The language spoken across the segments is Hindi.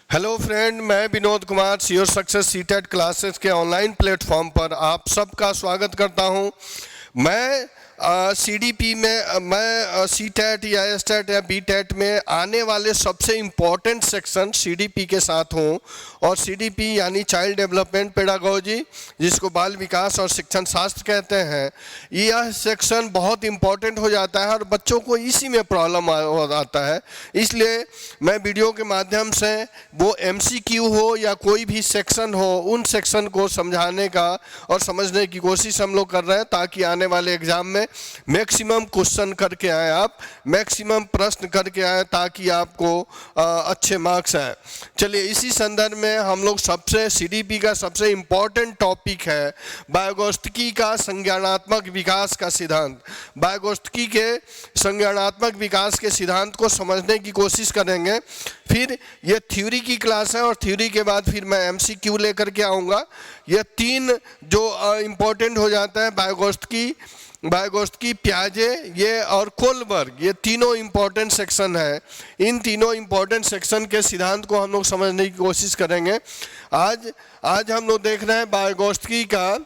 हेलो फ्रेंड, मैं Vinod Kumar your success CTET classes के ऑनलाइन प्लेटफॉर्म पर आप सबका स्वागत करता हूं। मैं सीडीपी में मैं सीटेट या एसटेट या बीटेट में आने वाले सबसे इम्पोर्टेंट सेक्शन सीडीपी के साथ हूं। और सीडीपी यानी चाइल्ड डेवलपमेंट पेडागोजी, जिसको बाल विकास और शिक्षण शास्त्र कहते हैं, यह सेक्शन बहुत इम्पोर्टेंट हो जाता है और बच्चों को इसी में प्रॉब्लम हो जाता है। इसलिए मैं वीडियो के माध्यम से वो एमसीक्यू हो या कोई भी सेक्शन हो, उन सेक्शन को समझाने का और समझने की कोशिश हम लोग कर रहे हैं, ताकि आने वाले एग्जाम में मैक्सिमम क्वेश्चन करके आए, आप मैक्सिमम प्रश्न करके आए, ताकि आपको अच्छे मार्क्स आए। चलिए, इसी संदर्भ में हम लोग सबसे सीडीपी का सबसे इम्पोर्टेंट टॉपिक है वाइगोत्स्की का संज्ञानात्मक विकास का सिद्धांत। वाइगोत्स्की के संज्ञानात्मक विकास के सिद्धांत को समझने की कोशिश करेंगे। फिर ये थ्योरी की क्लास है और थ्योरी के बाद फिर मैं एमसीक्यू लेकर के आऊँगा। ये तीन जो इम्पोर्टेंट हो जाता है, वाइगोत्स्की, पियाजे ये और कोलबर्ग, ये तीनों इम्पोर्टेंट सेक्शन है। इन तीनों इम्पोर्टेंट सेक्शन के सिद्धांत को हम लोग समझने की कोशिश करेंगे। आज हम लोग देख रहे हैं वाइगोत्स्की का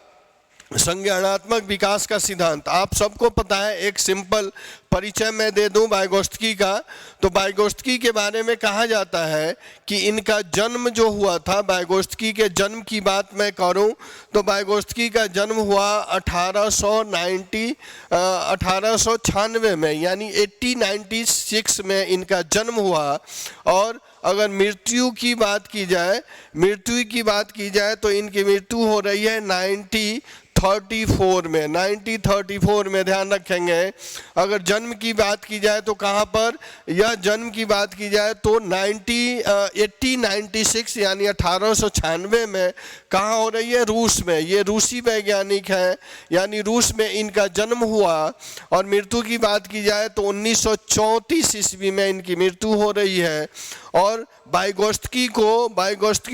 संज्ञानात्मक विकास का सिद्धांत। आप सबको पता है, एक सिंपल परिचय मैं दे दूं वाइगोत्स्की का। तो वाइगोत्स्की के बारे में कहा जाता है कि इनका जन्म जो हुआ था, वाइगोत्स्की के जन्म की बात मैं करूं तो वाइगोत्स्की का जन्म हुआ 1896 में, यानी 1896 में इनका जन्म हुआ। और अगर मृत्यु की बात की जाए तो इनकी मृत्यु हो रही है 1934 में, ध्यान रखेंगे। अगर जन्म की बात की जाए तो कहाँ पर, यह जन्म की बात की जाए तो 1896 यानी 1896 में कहाँ हो रही है, रूस में। ये रूसी वैज्ञानिक हैं, यानी रूस में इनका जन्म हुआ। और मृत्यु की बात की जाए तो 1934 ईस्वी में इनकी मृत्यु हो रही है। और वाइगोत्स्की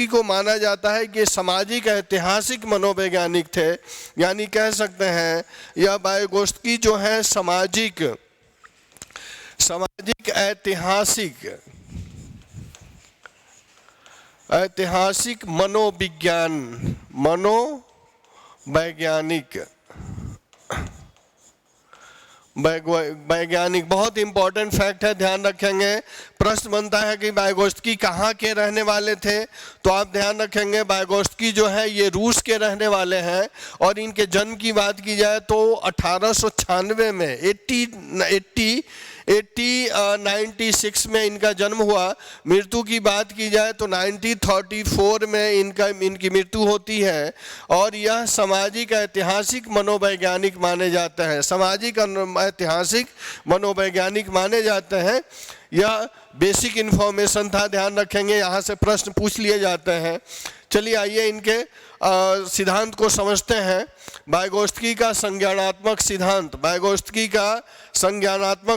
को माना जाता है कि सामाजिक ऐतिहासिक मनोवैज्ञानिक थे, यानी कह सकते हैं यह वाइगोत्स्की जो है सामाजिक ऐतिहासिक वैज्ञानिक बहुत इंपॉर्टेंट फैक्ट है, ध्यान रखेंगे। प्रश्न बनता है कि वाइगोत्स्की कहाँ के रहने वाले थे, तो आप ध्यान रखेंगे वाइगोत्स्की जो है ये रूस के रहने वाले हैं। और इनके जन्म की बात की जाए तो 1896 में 1896 में इनका जन्म हुआ। मृत्यु की बात की जाए तो 1934 में इनकी मृत्यु होती है। और यह सामाजिक ऐतिहासिक मनोवैज्ञानिक माने जाते हैं, ऐतिहासिक मनोवैज्ञानिक माने जाते हैं। यह बेसिक इन्फॉर्मेशन था, ध्यान रखेंगे, यहाँ से प्रश्न पूछ लिए जाते हैं। चलिए आइए इनके सिद्धांत को समझते हैं। वाइगोत्स्की का संज्ञानात्मक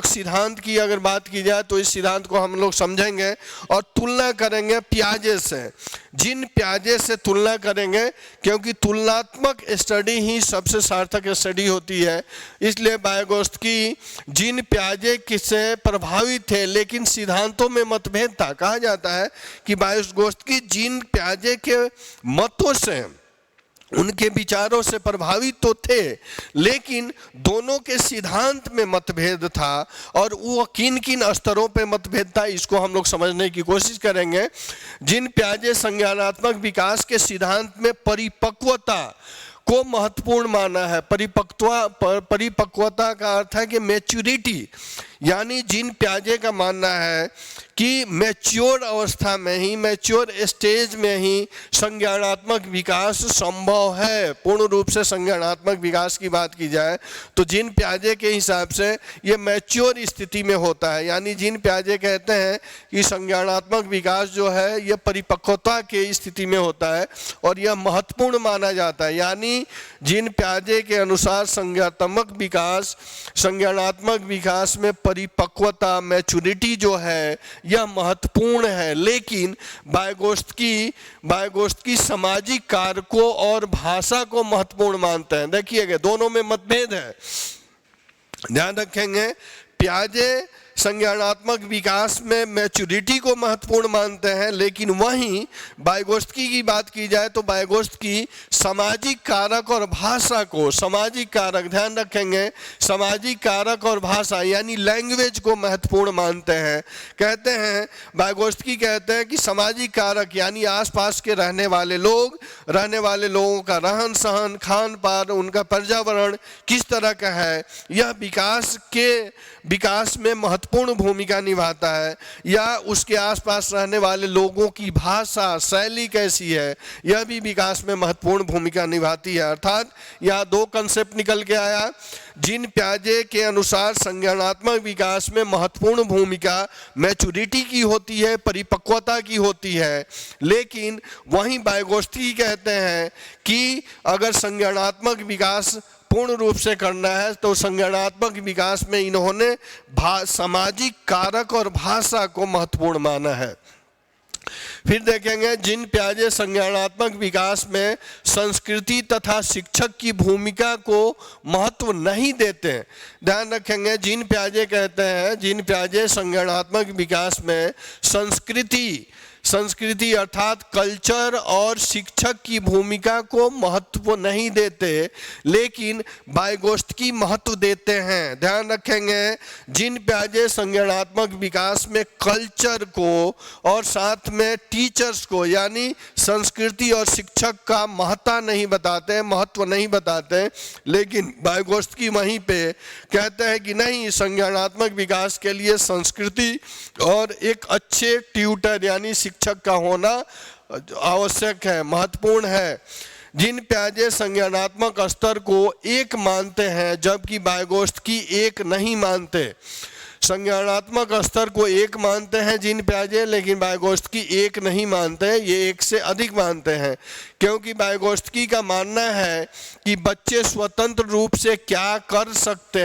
सिद्धांत की अगर बात की जाए तो इस सिद्धांत को हम लोग समझेंगे और तुलना करेंगे पियाजे से। पियाजे से तुलना करेंगे, क्योंकि तुलनात्मक स्टडी ही सबसे सार्थक स्टडी होती है। इसलिए वाइगोत्स्की पियाजे से प्रभावित थे, लेकिन सिद्धांतों में मतभेद था। कहा जाता है कि वाइगोत्स्की पियाजे के मतों से, उनके विचारों से प्रभावित तो थे, लेकिन दोनों के सिद्धांत में मतभेद था। और वो किन किन स्तरों पे मतभेद था, इसको हम लोग समझने की कोशिश करेंगे। पियाजे संज्ञानात्मक विकास के सिद्धांत में परिपक्वता को महत्वपूर्ण माना है। परिपक्वता का अर्थ है कि मैच्योरिटी, यानी पियाजे का मानना है कि मैच्योर अवस्था में ही, मैच्योर स्टेज में ही संज्ञानात्मक विकास संभव है। पूर्ण रूप से संज्ञानात्मक विकास की बात की जाए तो पियाजे के हिसाब से ये मैच्योर स्थिति में होता है। यानी पियाजे कहते हैं कि संज्ञानात्मक विकास जो है ये परिपक्वता के स्थिति में होता है और यह महत्वपूर्ण माना जाता है। यानी पियाजे के अनुसार संज्ञानात्मक विकास में परिपक्वता, मैच्योरिटी जो है यह महत्वपूर्ण है। लेकिन वाइगोत्स्की सामाजिक कारकों और भाषा को महत्वपूर्ण मानते हैं। देखिएगा, दोनों में मतभेद है, ध्यान रखेंगे। पियाजे संज्ञानात्मक विकास में मैच्योरिटी को महत्वपूर्ण मानते हैं, लेकिन वहीं वाइगोत्स्की की बात की जाए तो वाइगोत्स्की सामाजिक कारक और भाषा को, सामाजिक कारक ध्यान रखेंगे, सामाजिक कारक और भाषा यानी लैंग्वेज को महत्वपूर्ण मानते हैं। कहते हैं, वाइगोत्स्की कहते हैं कि सामाजिक कारक यानी आसपास के रहने वाले लोगों का रहन सहन, खान पान, उनका पर्यावरण किस तरह का है, यह विकास में महत्वपूर्ण भूमिका निभाता है। या उसके आसपास रहने वाले लोगों की भाषा शैली कैसी है, यह भी विकास में महत्वपूर्ण भूमिका निभाती है। अर्थात यहाँ दो कंसेप्ट निकल के आया। जीन पियाजे के अनुसार संज्ञानात्मक विकास में महत्वपूर्ण भूमिका मैच्योरिटी की होती है, परिपक्वता की होती है, लेकिन वहीं वाइगोत्स्की कहते हैं कि अगर संज्ञानात्मक विकास पूर्ण रूप से करना है तो संज्ञानात्मक विकास में इन्होंने सामाजिक कारक और भाषा को महत्वपूर्ण माना है। फिर देखेंगे, जीन पियाजे संज्ञानात्मक विकास में संस्कृति तथा शिक्षक की भूमिका को महत्व नहीं देते। ध्यान रखेंगे, जीन पियाजे कहते हैं, जीन पियाजे संज्ञानात्मक विकास में संस्कृति अर्थात कल्चर और शिक्षक की भूमिका को महत्व नहीं देते, लेकिन वाइगोत्स्की महत्व देते हैं। ध्यान रखेंगे, जीन पियाजे संज्ञानात्मक विकास में कल्चर को और साथ में टीचर्स को यानी संस्कृति और शिक्षक का महत्व नहीं बताते, लेकिन वाइगोत्स्की वहीं पे कहते हैं कि नहीं, संज्ञानात्मक विकास के लिए संस्कृति और एक अच्छे ट्यूटर यानी शिक्षक का होना आवश्यक है, महत्वपूर्ण है। जीन पियाजे संज्ञानात्मक स्तर को एक मानते हैं, जबकि वाइगोत्स्की एक नहीं मानते। संज्ञानात्मक स्तर को एक मानते हैं जीन पियाजे, लेकिन वाइगोत्स्की एक नहीं मानते, ये एक से अधिक मानते हैं, क्योंकि वाइगोत्स्की का मानना है कि बच्चे स्वतंत्र रूप से क्या कर सकते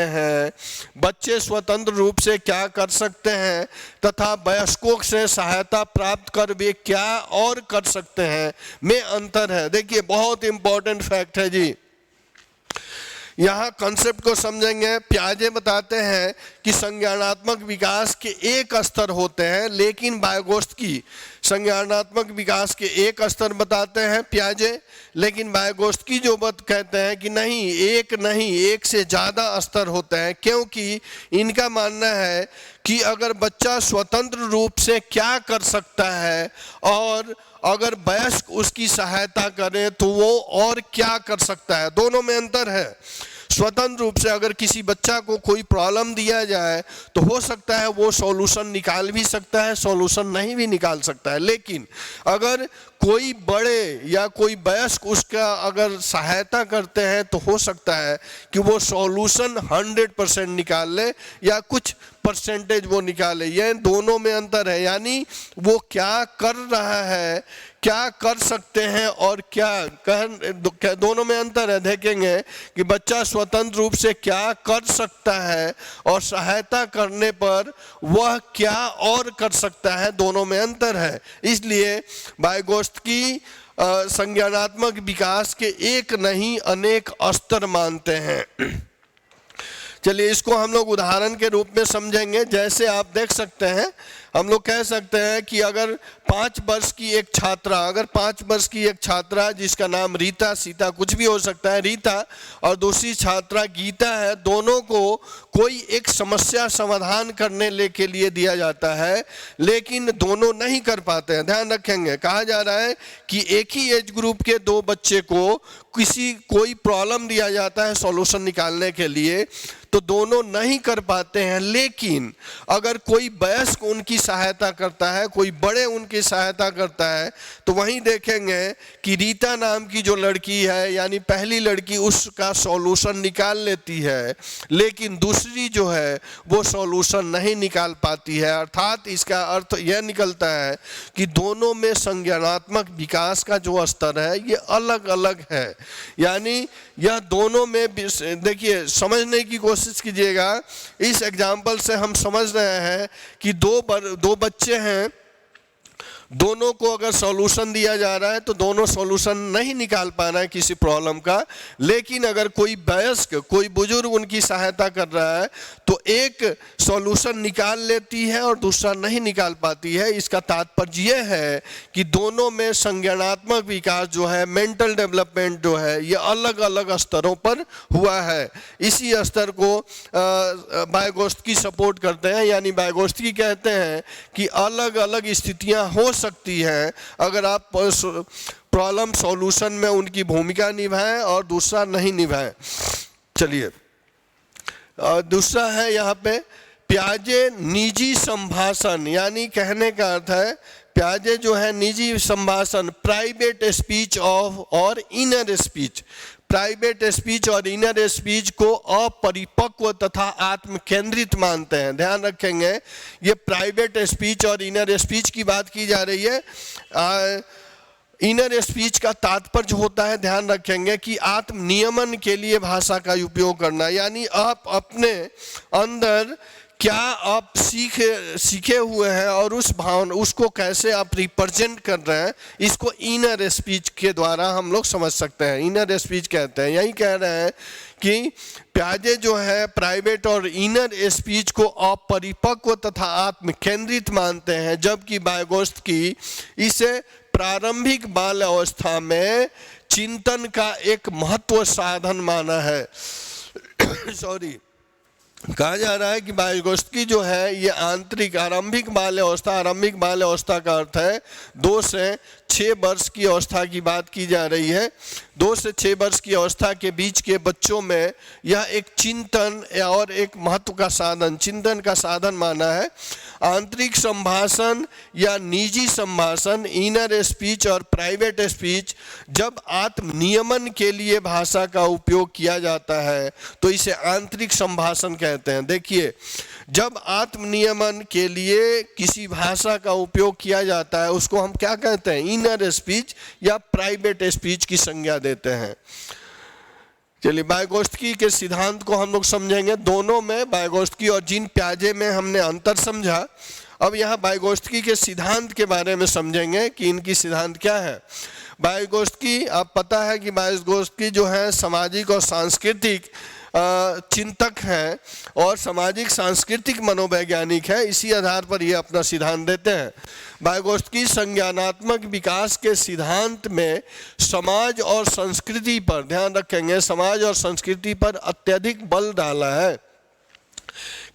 हैं तथा वयस्कों से सहायता प्राप्त कर वे क्या और कर सकते हैं में अंतर है। देखिए, बहुत इंपॉर्टेंट फैक्ट है जी, यहाँ कॉन्सेप्ट को समझेंगे। पियाजे बताते हैं कि संज्ञानात्मक विकास के एक स्तर होते हैं, लेकिन वाइगोत्स्की संज्ञानात्मक विकास के एक स्तर बताते हैं पियाजे, लेकिन वाइगोत्स्की जो बात कहते हैं कि नहीं, एक से ज़्यादा स्तर होते हैं, क्योंकि इनका मानना है कि अगर बच्चा स्वतंत्र रूप से क्या कर सकता है और अगर वयस्क उसकी सहायता करे तो वो और क्या कर सकता है, दोनों में अंतर है। स्वतंत्र रूप से अगर किसी बच्चा को कोई प्रॉब्लम दिया जाए तो हो सकता है वो सॉल्यूशन निकाल भी सकता है, सॉल्यूशन नहीं भी निकाल सकता है, लेकिन अगर कोई बड़े या कोई वयस्क उसका अगर सहायता करते हैं तो हो सकता है कि वो सॉल्यूशन 100% निकाल ले या कुछ परसेंटेज वो निकाले। ये दोनों में अंतर है, यानी वो क्या कर रहा है, क्या कर सकते हैं और क्या दोनों में अंतर है। देखेंगे कि बच्चा स्वतंत्र रूप से क्या कर सकता है और सहायता करने पर वह क्या और कर सकता है, दोनों में अंतर है। इसलिए वाइगोत्स्की संज्ञानात्मक विकास के एक नहीं अनेक स्तर मानते हैं। चलिए, इसको हम लोग उदाहरण के रूप में समझेंगे। जैसे आप देख सकते हैं, हम लोग कह सकते हैं कि अगर 5 वर्ष की एक छात्रा जिसका नाम रीता, सीता कुछ भी हो सकता है, रीता और दूसरी छात्रा गीता है, दोनों को कोई एक समस्या समाधान करने के लिए दिया जाता है, लेकिन दोनों नहीं कर पाते हैं। ध्यान रखेंगे, कहा जा रहा है कि एक ही एज ग्रुप के दो बच्चे को कोई प्रॉब्लम दिया जाता है सॉल्यूशन निकालने के लिए, तो दोनों नहीं कर पाते हैं, लेकिन अगर कोई वयस्क उनकी सहायता करता है, कोई बड़े उनकी सहायता करता है, तो वहीं देखेंगे कि रीता नाम की जो लड़की है यानी पहली लड़की उसका सॉल्यूशन निकाल लेती है, लेकिन दूसरी जो है वो सॉल्यूशन नहीं निकाल पाती है। अर्थात इसका अर्थ यह निकलता है कि दोनों में संज्ञानात्मक विकास का जो स्तर है ये अलग अलग है। यानी यह दोनों में, देखिए समझने की कोशिश कीजिएगा, इस एग्जाम्पल से हम समझ रहे हैं कि दो बच्चे हैं, दोनों को अगर सॉल्यूशन दिया जा रहा है तो दोनों सॉल्यूशन नहीं निकाल पा रहे हैं किसी प्रॉब्लम का, लेकिन अगर कोई वयस्क, कोई बुजुर्ग उनकी सहायता कर रहा है तो एक सॉल्यूशन निकाल लेती है और दूसरा नहीं निकाल पाती है। इसका तात्पर्य यह है कि दोनों में संज्ञानात्मक विकास जो है, मेंटल डेवलपमेंट जो है, ये अलग अलग स्तरों पर हुआ है। इसी स्तर को वाइगोत्स्की सपोर्ट करते हैं, यानी वाइगोत्स्की कहते हैं कि अलग अलग स्थितियां हो सकती हैं अगर आप प्रॉब्लम सॉल्यूशन में उनकी भूमिका निभाएं और दूसरा नहीं निभाएं। चलिए, दूसरा है यहाँ पे प्याजे निजी संभाषण, यानी कहने का अर्थ है प्याजे जो है निजी संभाषण, प्राइवेट स्पीच ऑफ और इनर स्पीच। प्राइवेट स्पीच और इनर स्पीच को अपरिपक्व तथा आत्म केंद्रित मानते हैं। ध्यान रखेंगे, ये प्राइवेट स्पीच और इनर स्पीच की बात की जा रही है। इनर स्पीच का तात्पर्य होता है, ध्यान रखेंगे, कि आत्म नियमन के लिए भाषा का उपयोग करना, यानी आप अपने अंदर क्या आप सीखे हुए हैं और उस भावना, उसको कैसे आप रिप्रेजेंट कर रहे हैं, इसको इनर स्पीच के द्वारा हम लोग समझ सकते हैं। इनर स्पीच कहते हैं। यही कह रहे हैं कि प्याजे जो है प्राइवेट और इनर स्पीच को अपरिपक्व तथा आत्म केंद्रित मानते हैं, जबकि वाइगोत्स्की इसे प्रारंभिक बाल अवस्था में चिंतन का एक महत्व साधन माना है। सॉरी, कहा जा रहा है कि वाइगोत्स्की जो है ये आंतरिक आरंभिक बाल अवस्था, आरंभिक बाल अवस्था का अर्थ है 2 से 6 वर्ष की अवस्था की बात की जा रही है। 2 से 6 वर्ष की अवस्था के बीच के बच्चों में यह एक चिंतन और एक महत्व का साधन, चिंतन का साधन माना है। आंतरिक संभाषण या निजी संभाषण, इनर स्पीच और प्राइवेट स्पीच, जब आत्म नियमन के लिए भाषा का उपयोग किया जाता है तो इसे आंतरिक संभाषण कहते हैं। देखिए, जब आत्म नियमन के लिए किसी भाषा का उपयोग किया जाता है उसको हम क्या कहते हैं, इनर स्पीच या प्राइवेट स्पीच की संज्ञा देते हैं। चलिए, वाइगोत्स्की के सिद्धांत को हम लोग समझेंगे। दोनों में, वाइगोत्स्की और जीन प्याजे में हमने अंतर समझा। अब यहाँ वाइगोत्स्की के सिद्धांत के बारे में समझेंगे कि इनकी सिद्धांत क्या है। वाइगोत्स्की, आप पता है कि वाइगोत्स्की जो है सामाजिक और सांस्कृतिक चिंतक हैं और सामाजिक सांस्कृतिक मनोवैज्ञानिक है। इसी आधार पर ये अपना सिद्धांत देते हैं। वाइगोत्स्की संज्ञानात्मक विकास के सिद्धांत में समाज और संस्कृति पर, ध्यान रखेंगे, समाज और संस्कृति पर अत्यधिक बल डाला है।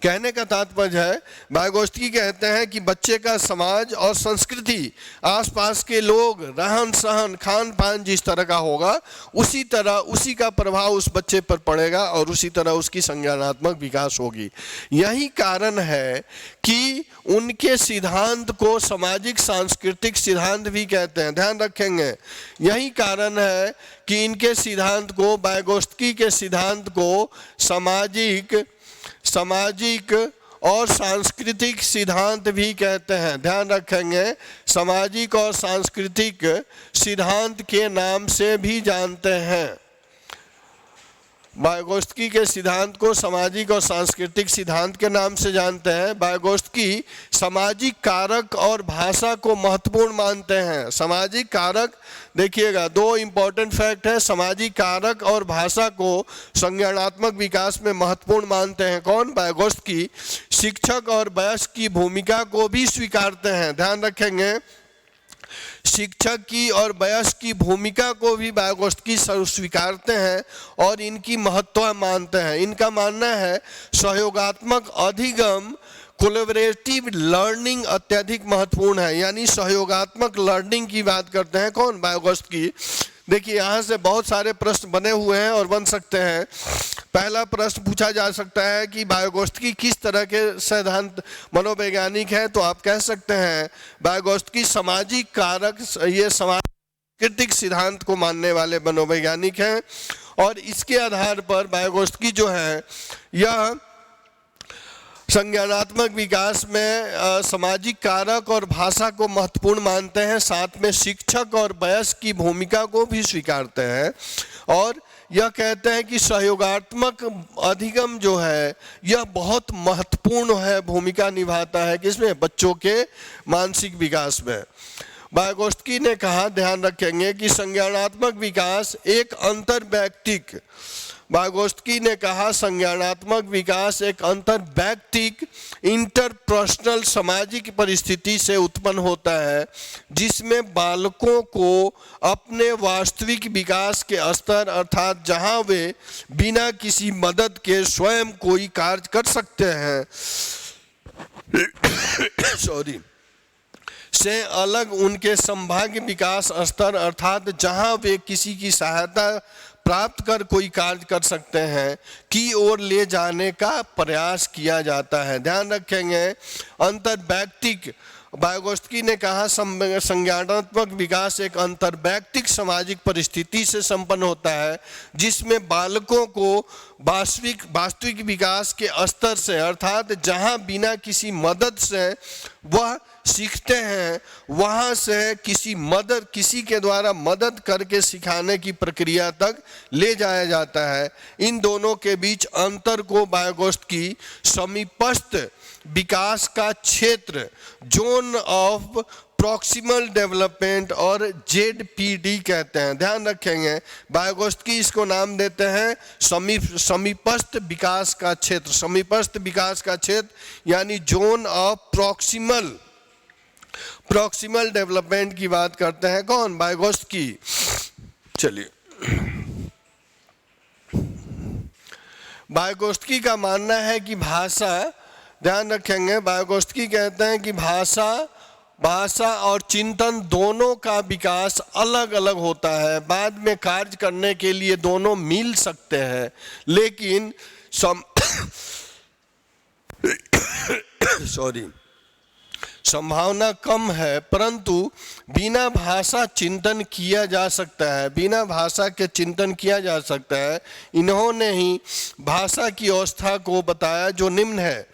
कहने का तात्पर्य है, वाइगोत्स्की कहते हैं कि बच्चे का समाज और संस्कृति, आसपास के लोग, रहन सहन, खान पान जिस तरह का होगा उसी तरह उसी का प्रभाव उस बच्चे पर पड़ेगा और उसी तरह उसकी संज्ञानात्मक विकास होगी। यही कारण है कि उनके सिद्धांत को सामाजिक सांस्कृतिक सिद्धांत भी कहते हैं। ध्यान रखेंगे, यही कारण है कि इनके सिद्धांत को, वाइगोत्स्की के सिद्धांत को सामाजिक और सांस्कृतिक सिद्धांत भी कहते हैं। ध्यान रखेंगे, सामाजिक और सांस्कृतिक सिद्धांत के नाम से भी जानते हैं। वाइगोत्स्की के सिद्धांत को सामाजिक और सांस्कृतिक सिद्धांत के नाम से जानते हैं। वाइगोत्स्की सामाजिक कारक और भाषा को महत्वपूर्ण मानते हैं। सामाजिक कारक, देखिएगा, 2 इंपॉर्टेंट फैक्ट है। सामाजिक कारक और भाषा को संज्ञानात्मक विकास में महत्वपूर्ण मानते हैं। कौन? वाइगोत्स्की। शिक्षक और वयस्क की भूमिका को भी स्वीकारते हैं। ध्यान रखेंगे, शिक्षक की और वयस्क की भूमिका को भी वाइगोत्स्की स्वीकारते हैं और इनकी महत्व मानते हैं। इनका मानना है सहयोगात्मक अधिगम, कोलैबोरेटिव लर्निंग अत्यधिक महत्वपूर्ण है, यानी सहयोगात्मक लर्निंग की बात करते हैं। कौन? वाइगोत्स्की। देखिए, यहाँ से बहुत सारे प्रश्न बने हुए हैं और बन सकते हैं। पहला प्रश्न पूछा जा सकता है कि वाइगोत्स्की किस तरह के सिद्धांत मनोवैज्ञानिक है, तो आप कह सकते हैं वाइगोत्स्की सामाजिक कारक, ये सांस्कृतिक सिद्धांत को मानने वाले मनोवैज्ञानिक हैं और इसके आधार पर वाइगोत्स्की जो है यह संज्ञानात्मक विकास में सामाजिक कारक और भाषा को महत्वपूर्ण मानते हैं, साथ में शिक्षक और वयस्क की भूमिका को भी स्वीकारते हैं और यह कहते हैं कि सहयोगात्मक अधिगम जो है यह बहुत महत्वपूर्ण है, भूमिका निभाता है किसमें, बच्चों के मानसिक विकास में। वाइगोत्स्की ने कहा, ध्यान रखेंगे, कि संज्ञानात्मक विकास एक अंतर्वैयक्तिक, वाइगोत्स्की ने कहा संज्ञानात्मक विकास एक अंतर्वैयक्तिक इंटरपर्सनल सामाजिक परिस्थिति से उत्पन्न होता है जिसमें बालकों को अपने वास्तविक विकास के स्तर, अर्थात जहां वे बिना किसी मदद के स्वयं कोई कार्य कर सकते हैं से अलग उनके संभाव्य विकास स्तर, अर्थात जहां वे किसी की सहायता प्राप्त कर कोई कार्य कर सकते हैं, की ओर ले जाने का प्रयास किया जाता है। ध्यान रखेंगे, अंतर्वैयक्तिक, वाइगोत्स्की ने कहा संज्ञानात्मक विकास एक अंतर्वैयक्तिक सामाजिक परिस्थिति से संपन्न होता है जिसमें बालकों को वास्तविक विकास के स्तर से, अर्थात जहां बिना किसी मदद से वह सीखते हैं, वहां से किसी के द्वारा मदद करके सिखाने की प्रक्रिया तक ले जाया जाता है। इन दोनों के बीच अंतर को वाइगोत्स्की समीपस्थ विकास का क्षेत्र, जोन ऑफ प्रॉक्सिमल डेवलपमेंट और ZPD कहते हैं। ध्यान रखेंगे, वाइगोत्स्की इसको नाम देते हैं समीपस्थ विकास का क्षेत्र। समीपस्थ विकास का क्षेत्र यानी जोन ऑफ प्रॉक्सिमल डेवलपमेंट की बात करते हैं कौन, वाइगोत्स्की। चलिए, वाइगोत्स्की का मानना है कि भाषा, ध्यान रखेंगे, वाइगोत्स्की कहते हैं कि भाषा और चिंतन दोनों का विकास अलग अलग होता है। बाद में कार्य करने के लिए दोनों मिल सकते हैं, लेकिन संभावना कम है, परंतु बिना भाषा चिंतन किया जा सकता है, बिना भाषा के चिंतन किया जा सकता है। इन्होंने ही भाषा की अवस्था को बताया जो निम्न है।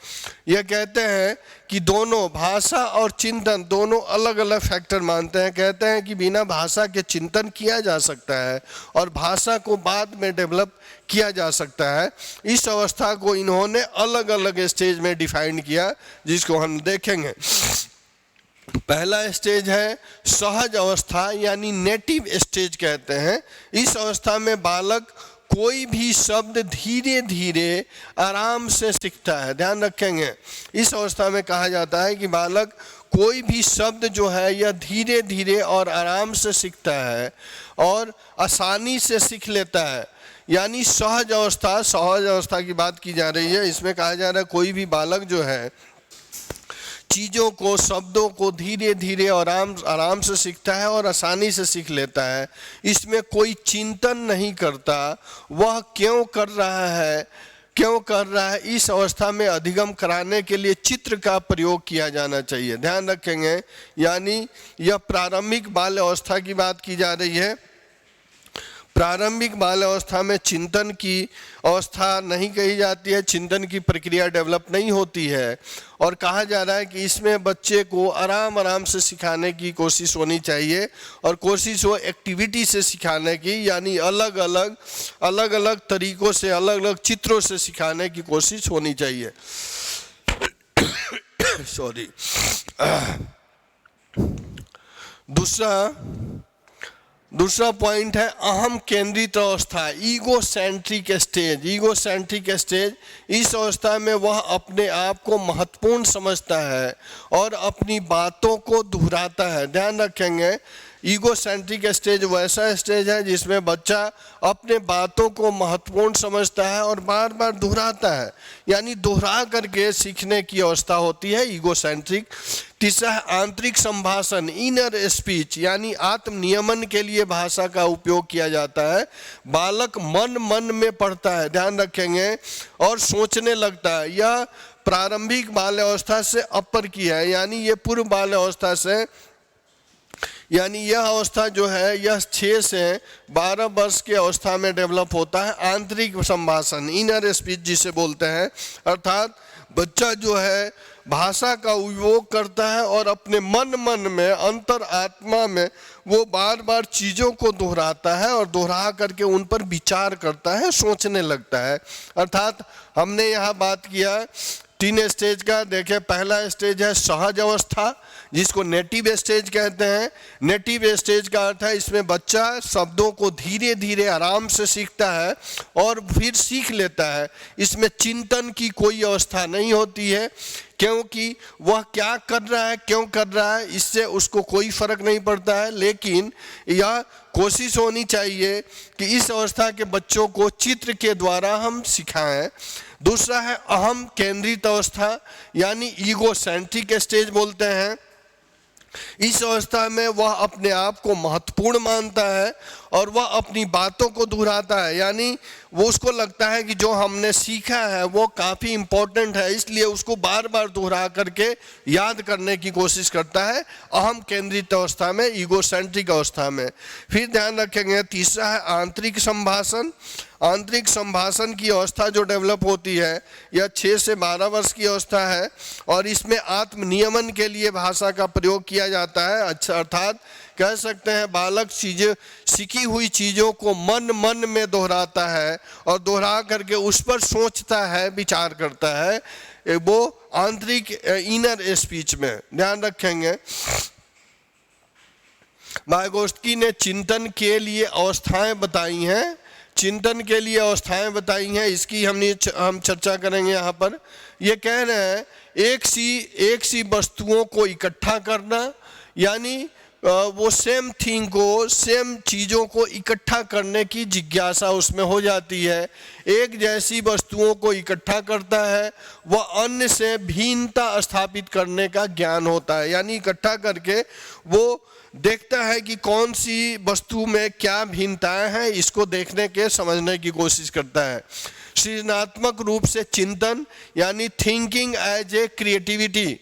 यह कहते हैं कि दोनों भाषा और चिंतन दोनों अलग अलग फैक्टर मानते हैं। कहते हैं कि बिना भाषा के चिंतन किया जा सकता है और भाषा को बाद में डेवलप किया जा सकता है। इस अवस्था को इन्होंने अलग अलग स्टेज में डिफाइन किया, जिसको हम देखेंगे। पहला स्टेज है सहज अवस्था यानी नेटिव स्टेज कहते हैं। इस अवस्था में बालक कोई भी शब्द धीरे धीरे आराम से सीखता है। ध्यान रखेंगे, इस अवस्था में कहा जाता है कि बालक कोई भी शब्द जो है यह धीरे धीरे और आराम से सीखता है और आसानी से सीख लेता है, यानी सहज अवस्था की बात की जा रही है। इसमें कहा जा रहा है कोई भी बालक जो है चीज़ों को, शब्दों को धीरे धीरे और आराम से सीखता है और आसानी से सीख लेता है। इसमें कोई चिंतन नहीं करता, वह क्यों कर रहा है। इस अवस्था में अधिगम कराने के लिए चित्र का प्रयोग किया जाना चाहिए। ध्यान रखेंगे, यानी यह प्रारंभिक बाल अवस्था की बात की जा रही है। प्रारंभिक बाल अवस्था में चिंतन की अवस्था नहीं कही जाती है, चिंतन की प्रक्रिया डेवलप नहीं होती है और कहा जा रहा है कि इसमें बच्चे को आराम से सिखाने की कोशिश होनी चाहिए और कोशिश हो एक्टिविटी से सिखाने की, यानी अलग अलग तरीकों से, अलग अलग चित्रों से सिखाने की कोशिश होनी चाहिए। दूसरा पॉइंट है अहम केंद्रित अवस्था, ईगोसेंट्रिक स्टेज। इस अवस्था में वह अपने आप को महत्वपूर्ण समझता है और अपनी बातों को दोहराता है। ध्यान रखेंगे, ईगोसेंट्रिक स्टेज वैसा स्टेज है जिसमें बच्चा अपने बातों को महत्वपूर्ण समझता है और बार बार दोहराता है, यानी दोहरा करके सीखने की अवस्था होती है ईगोसेंट्रिक। तीसरा है आंतरिक संभाषण, इनर स्पीच, यानी आत्म नियमन के लिए भाषा का उपयोग किया जाता है। बालक मन में पढ़ता है, ध्यान रखेंगे, और सोचने लगता है। यह प्रारंभिक बाल अवस्था से अपर की है, यानी ये पूर्व बाल अवस्था से, यानी यह अवस्था जो है यह 6 से 12 वर्ष की अवस्था में डेवलप होता है। आंतरिक संभाषण, इनर स्पीच जिसे बोलते हैं, अर्थात बच्चा जो है भाषा का उपयोग करता है और अपने मन में अंतर आत्मा में वो बार बार चीज़ों को दोहराता है और दोहरा करके उन पर विचार करता है, सोचने लगता है। अर्थात हमने यहाँ बात किया 3 स्टेज का। देखिए, पहला स्टेज है सहज अवस्था, जिसको नेटिव स्टेज कहते हैं। नेटिव स्टेज का अर्थ है इसमें बच्चा शब्दों को धीरे धीरे आराम से सीखता है और फिर सीख लेता है। इसमें चिंतन की कोई अवस्था नहीं होती है, क्योंकि वह क्या कर रहा है, क्यों कर रहा है, इससे उसको कोई फर्क नहीं पड़ता है। लेकिन यह कोशिश होनी चाहिए कि इस अवस्था के बच्चों को चित्र के द्वारा हम सिखाएं। दूसरा है अहम केंद्रित अवस्था, यानी ईगो सेंट्रिक स्टेज बोलते हैं। इस अवस्था में वह अपने आप को महत्वपूर्ण मानता है और वह अपनी बातों को दोहराता है, यानी वो उसको लगता है कि जो हमने सीखा है वो काफ़ी इम्पोर्टेंट है, इसलिए उसको बार बार दोहरा करके याद करने की कोशिश करता है अहम केंद्रित अवस्था में, ईगोसेंट्रिक अवस्था में। फिर ध्यान रखेंगे तीसरा है आंतरिक संभाषण। आंतरिक संभाषण की अवस्था जो डेवलप होती है यह 6 से 12 वर्ष की अवस्था है और इसमें आत्मनियमन के लिए भाषा का प्रयोग किया जाता है। अच्छा, अर्थात कह सकते हैं बालक चीज़ें, सीखी हुई चीज़ों को मन में दोहराता है और दोहरा करके उस पर सोचता है, विचार करता है। वो आंतरिक इनर स्पीच में ध्यान रखेंगे। वाइगोत्स्की ने चिंतन के लिए अवस्थाएं बताई हैं, चिंतन के लिए अवस्थाएं बताई हैं, इसकी हम चर्चा करेंगे यहाँ पर। ये कह रहे हैं एक सी वस्तुओं को इकट्ठा करना, यानी वो सेम थिंग को, सेम चीज़ों को इकट्ठा करने की जिज्ञासा उसमें हो जाती है। एक जैसी वस्तुओं को इकट्ठा करता है, वह अन्य से भिन्नता स्थापित करने का ज्ञान होता है, यानी इकट्ठा करके वो देखता है कि कौन सी वस्तु में क्या भिन्नताएं हैं, इसको देखने के समझने की कोशिश करता है। सृजनात्मक रूप से चिंतन, यानी थिंकिंग एज ए क्रिएटिविटी,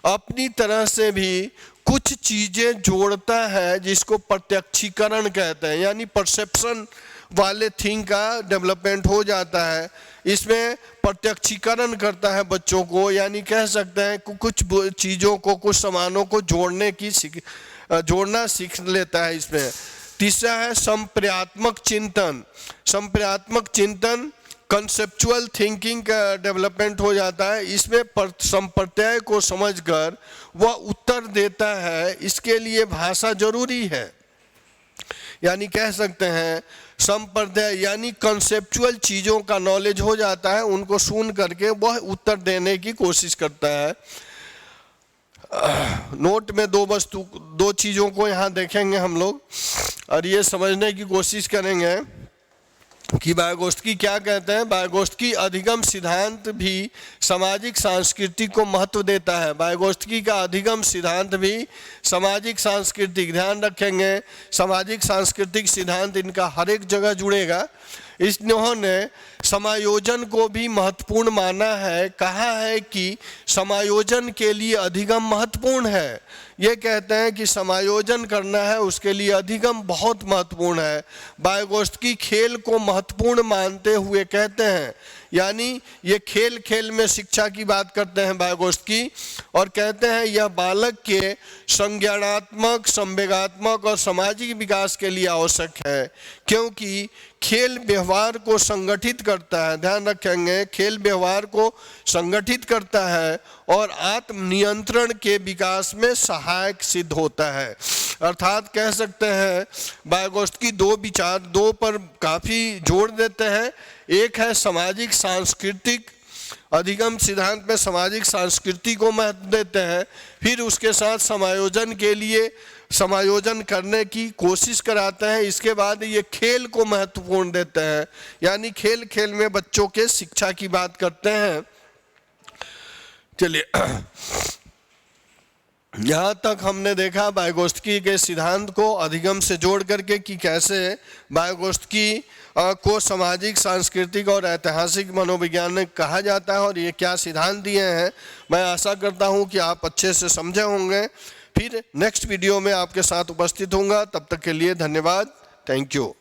अपनी तरह से भी कुछ चीज़ें जोड़ता है जिसको प्रत्यक्षीकरण कहते हैं, यानी परसेप्शन वाले थिंग का डेवलपमेंट हो जाता है। इसमें प्रत्यक्षीकरण करता है बच्चों को, यानी कह सकते हैं कुछ चीज़ों को, कुछ सामानों को जोड़ना सीख लेता है इसमें। तीसरा है संप्रयात्मक चिंतन। संप्रयात्मक चिंतन कंसेप्चुअल थिंकिंग का डेवलपमेंट हो जाता है। इसमें संप्रत्यय को समझकर वह उत्तर देता है, इसके लिए भाषा जरूरी है। यानी कह सकते हैं संप्रत्यय यानी कंसेप्चुअल चीज़ों का नॉलेज हो जाता है, उनको सुन करके वह उत्तर देने की कोशिश करता है। नोट में दो चीज़ों को यहाँ देखेंगे हम लोग और ये समझने की कोशिश करेंगे कि वाइगोत्स्की क्या कहते हैं। वाइगोत्स्की अधिगम सिद्धांत भी सामाजिक सांस्कृतिक को महत्व देता है। वाइगोत्स्की का अधिगम सिद्धांत भी सामाजिक सांस्कृतिक, ध्यान रखेंगे सामाजिक सांस्कृतिक सिद्धांत इनका हर एक जगह जुड़ेगा। इन्होंने समायोजन को भी महत्वपूर्ण माना है, कहा है कि समायोजन के लिए अधिगम महत्वपूर्ण है। ये कहते हैं कि समायोजन करना है, उसके लिए अधिगम बहुत महत्वपूर्ण है। वाइगोत्स्की खेल को महत्वपूर्ण मानते हुए कहते हैं, यानी ये खेल में शिक्षा की बात करते हैं वाइगोत्स्की, और कहते हैं यह बालक के संज्ञानात्मक, संवेगात्मक और सामाजिक विकास के लिए आवश्यक है, क्योंकि खेल व्यवहार को संगठित करता है। ध्यान रखेंगे, खेल व्यवहार को संगठित करता है और आत्मनियंत्रण के विकास में सहायक सिद्ध होता है। अर्थात कह सकते हैं वाइगोत्स्की दो पर काफ़ी जोर देते हैं। एक है सामाजिक सांस्कृतिक, अधिगम सिद्धांत में सामाजिक संस्कृति को महत्व देते हैं, फिर उसके साथ समायोजन के लिए समायोजन करने की कोशिश कराते हैं। इसके बाद ये खेल को महत्वपूर्ण देते हैं, यानी खेल में बच्चों के शिक्षा की बात करते हैं। चलिए, यहाँ तक हमने देखा वाइगोत्स्की के सिद्धांत को अधिगम से जोड़ करके कि कैसे वाइगोत्स्की को सामाजिक, सांस्कृतिक और ऐतिहासिक मनोवैज्ञानिक कहा जाता है और ये क्या सिद्धांत दिए हैं। मैं आशा करता हूँ कि आप अच्छे से समझे होंगे। फिर नेक्स्ट वीडियो में आपके साथ उपस्थित होऊंगा, तब तक के लिए धन्यवाद। Thank you.